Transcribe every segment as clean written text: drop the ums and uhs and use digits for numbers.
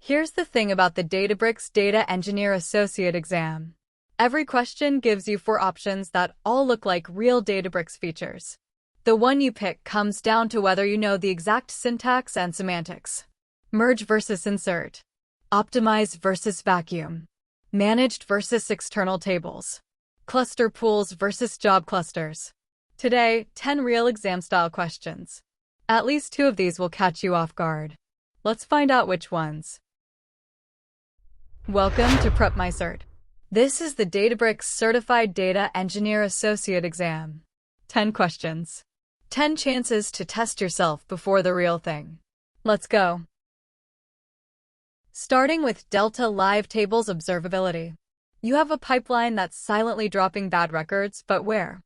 Here's the thing about the Databricks Data Engineer Associate exam. Every question gives you 4 options that all look like real Databricks features. The one you pick comes down to whether you know the exact syntax and semantics. Merge versus insert. Optimize versus vacuum. Managed versus external tables. Cluster pools versus job clusters. Today, 10 real exam-style questions. At least 2 of these will catch you off guard. Let's find out which ones. Welcome to PrepMyCert. This is the Databricks Certified Data Engineer Associate exam. 10 questions. 10 chances to test yourself before the real thing. Let's go. Starting with Delta Live Tables observability. You have a pipeline that's silently dropping bad records, but where?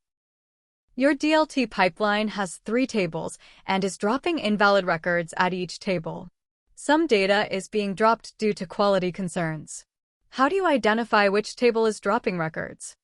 Your DLT pipeline has 3 tables and is dropping invalid records at each table. Some data is being dropped due to quality concerns. How do you identify which table is dropping records?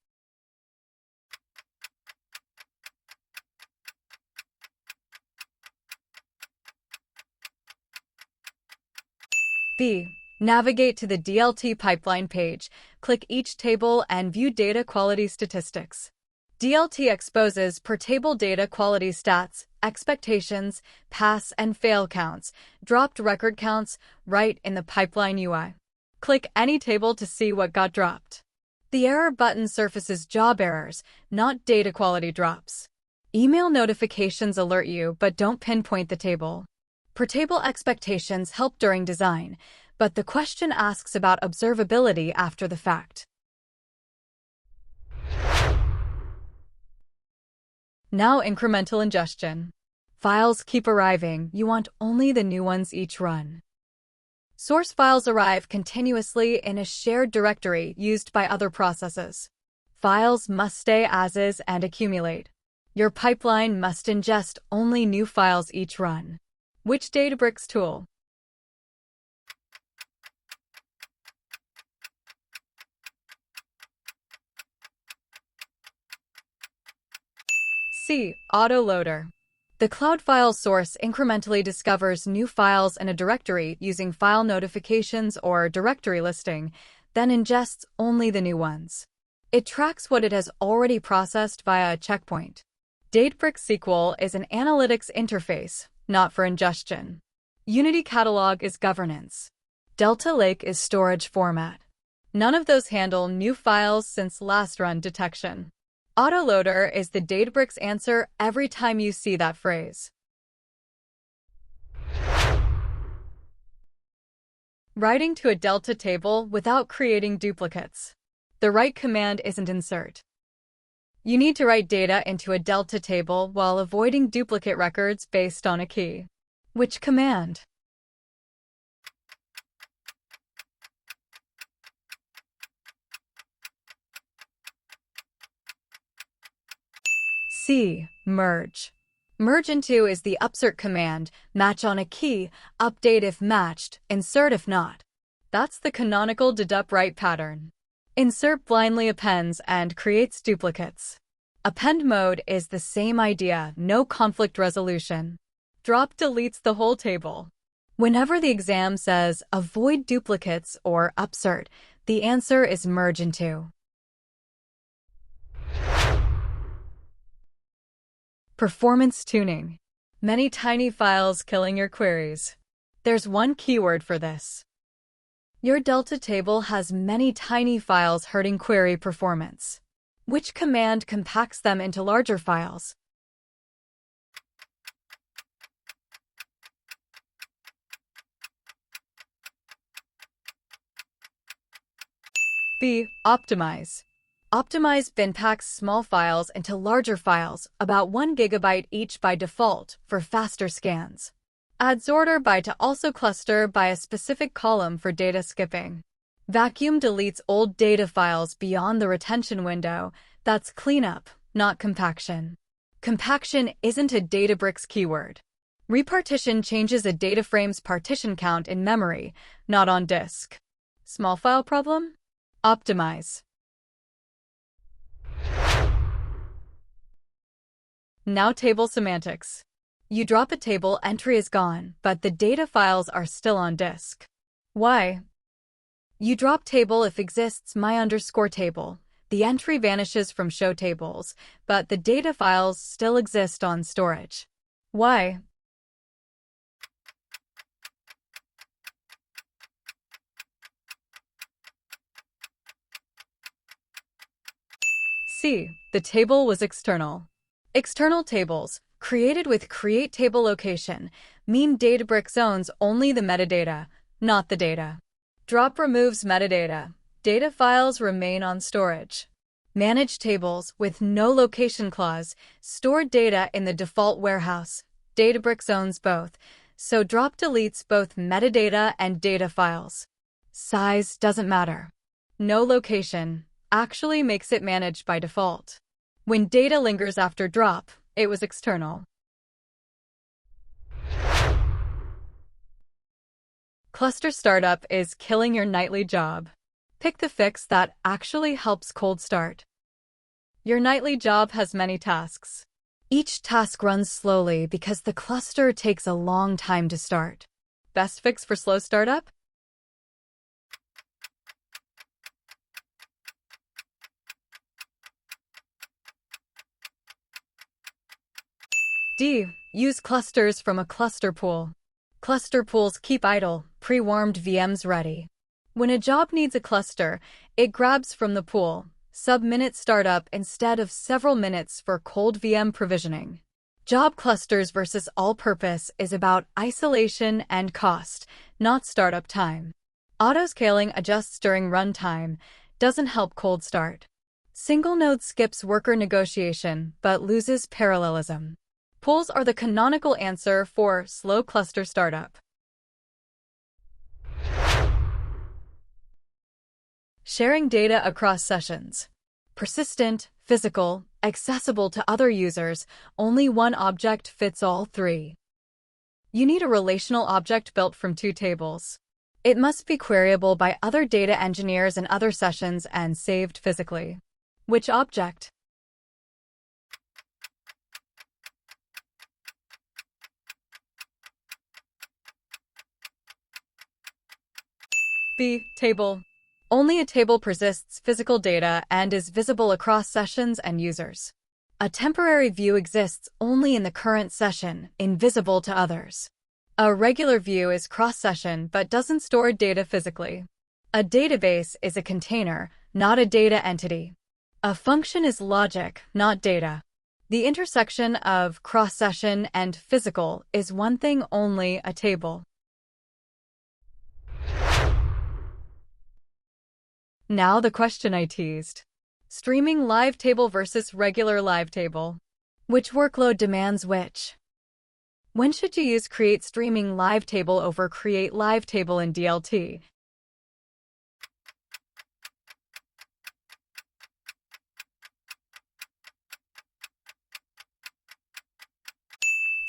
B. Navigate to the DLT pipeline page, click each table and view data quality statistics. DLT exposes per-table data quality stats, expectations, pass and fail counts, dropped record counts, right in the pipeline UI. Click any table to see what got dropped. The error button surfaces job errors, not data quality drops. Email notifications alert you but don't pinpoint the table. Per-table expectations help during design, but the question asks about observability after the fact. Now incremental ingestion. Files keep arriving, you want only the new ones each run. Source files arrive continuously in a shared directory used by other processes. Files must stay as is and accumulate. Your pipeline must ingest only new files each run. Which Databricks tool? C. Autoloader. The cloudFiles source incrementally discovers new files in a directory using file notifications or directory listing, then ingests only the new ones. It tracks what it has already processed via a checkpoint. Databricks SQL is an analytics interface, not for ingestion. Unity Catalog is governance. Delta Lake is storage format. None of those handle new files since last run detection. Autoloader is the Databricks answer every time you see that phrase. Writing to a Delta table without creating duplicates. The right command isn't insert. You need to write data into a Delta table while avoiding duplicate records based on a key. Which command? C. Merge. Merge into is the upsert command, match on a key, update if matched, insert if not. That's the canonical dedup write pattern. Insert blindly appends and creates duplicates. Append mode is the same idea, no conflict resolution. Drop deletes the whole table. Whenever the exam says avoid duplicates or upsert, the answer is merge into. Performance tuning. Many tiny files killing your queries. There's one keyword for this. Your Delta table has many tiny files hurting query performance. Which command compacts them into larger files? B. Optimize. Optimize bin packs small files into larger files, about 1 GB each by default, for faster scans. Add ZORDER by to also cluster by a specific column for data skipping. Vacuum deletes old data files beyond the retention window. That's cleanup, not compaction. Compaction isn't a Databricks keyword. Repartition changes a data frame's partition count in memory, not on disk. Small file problem? Optimize. Now table semantics. You drop a table, entry is gone, but the data files are still on disk. Why? You drop table if exists my_table. The entry vanishes from show tables, but the data files still exist on storage. Why? C. The table was external. External tables, created with create table location, mean Databricks owns only the metadata, not the data. Drop removes metadata. Data files remain on storage. Manage tables with no location clause, store data in the default warehouse. Databricks owns both, so drop deletes both metadata and data files. Size doesn't matter. No location actually makes it managed by default. When data lingers after drop, it was external. Cluster startup is killing your nightly job. Pick the fix that actually helps cold start. Your nightly job has many tasks. Each task runs slowly because the cluster takes a long time to start. Best fix for slow startup? D. Use clusters from a cluster pool. Cluster pools keep idle, pre-warmed VMs ready. When a job needs a cluster, it grabs from the pool, sub-minute startup instead of several minutes for cold VM provisioning. Job clusters versus all-purpose is about isolation and cost, not startup time. Auto-scaling adjusts during runtime, doesn't help cold start. Single node skips worker negotiation but loses parallelism. Pools are the canonical answer for slow cluster startup. Sharing data across sessions. Persistent, physical, accessible to other users, only one object fits all three. You need a relational object built from two tables. It must be queryable by other data engineers in other sessions and saved physically. Which object? B. Table. Only a table persists physical data and is visible across sessions and users. A temporary view exists only in the current session, invisible to others. A regular view is cross-session but doesn't store data physically. A database is a container, not a data entity. A function is logic, not data. The intersection of cross-session and physical is one thing only, a table. Now the question I teased. Streaming live table versus regular live table. Which workload demands which? When should you use create streaming live table over create live table in DLT?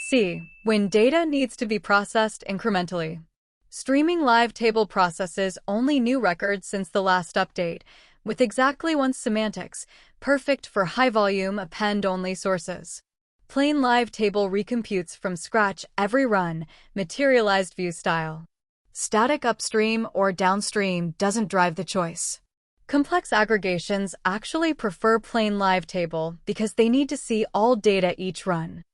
C. When data needs to be processed incrementally. Streaming live table processes only new records since the last update, with exactly one semantics, perfect for high-volume append-only sources. Plain live table recomputes from scratch every run, materialized view style. Static upstream or downstream doesn't drive the choice. Complex aggregations actually prefer plain live table because they need to see all data each run.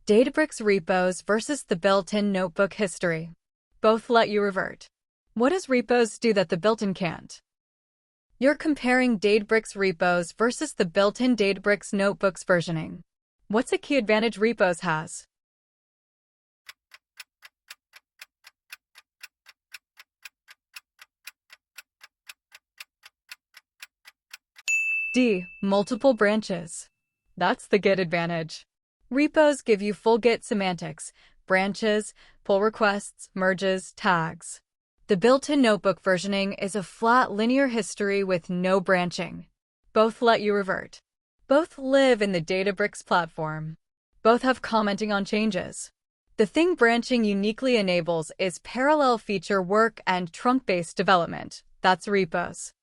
Databricks repos versus the built-in notebook history. Both let you revert. What does repos do that the built-in can't? You're comparing Databricks repos versus the built-in Databricks notebooks versioning. What's a key advantage repos has? D. Multiple branches. That's the Git advantage. Repos give you full Git semantics, branches, pull requests, merges, tags. The built-in notebook versioning is a flat linear history with no branching. Both let you revert. Both live in the Databricks platform. Both have commenting on changes. The thing branching uniquely enables is parallel feature work and trunk-based development. That's repos.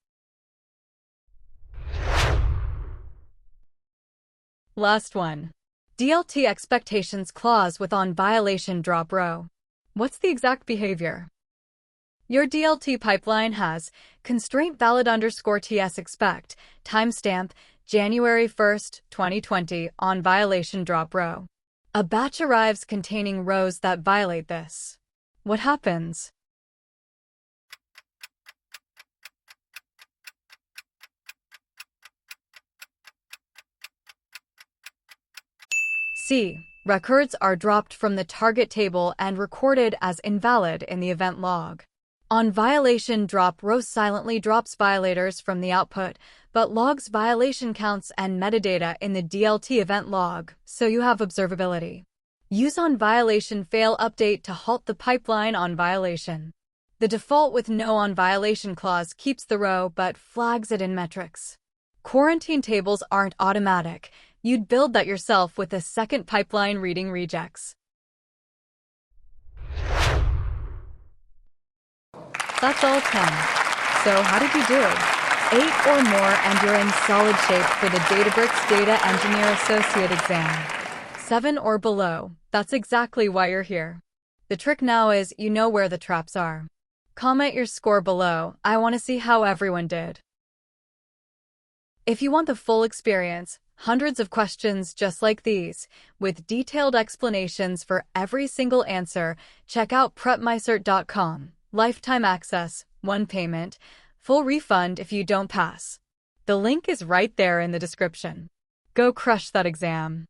Last one. DLT expectations clause with on violation drop row. What's the exact behavior? Your DLT pipeline has constraint valid _TS expect, timestamp, January 1st, 2020, on violation drop row. A batch arrives containing rows that violate this. What happens? C. Records are dropped from the target table and recorded as invalid in the event log. On violation drop row silently drops violators from the output, but logs violation counts and metadata in the DLT event log, so you have observability. Use on violation fail update to halt the pipeline on violation. The default with no on violation clause keeps the row but flags it in metrics. Quarantine tables aren't automatic. You'd build that yourself with a second pipeline reading regex. That's all 10. So how did you do? 8 or more and you're in solid shape for the Databricks Data Engineer Associate exam. 7 or below, that's exactly why you're here. The trick now is you know where the traps are. Comment your score below, I want to see how everyone did. If you want the full experience, hundreds of questions just like these, with detailed explanations for every single answer, check out PrepMyCert.com. Lifetime access, one payment, full refund if you don't pass. The link is right there in the description. Go crush that exam.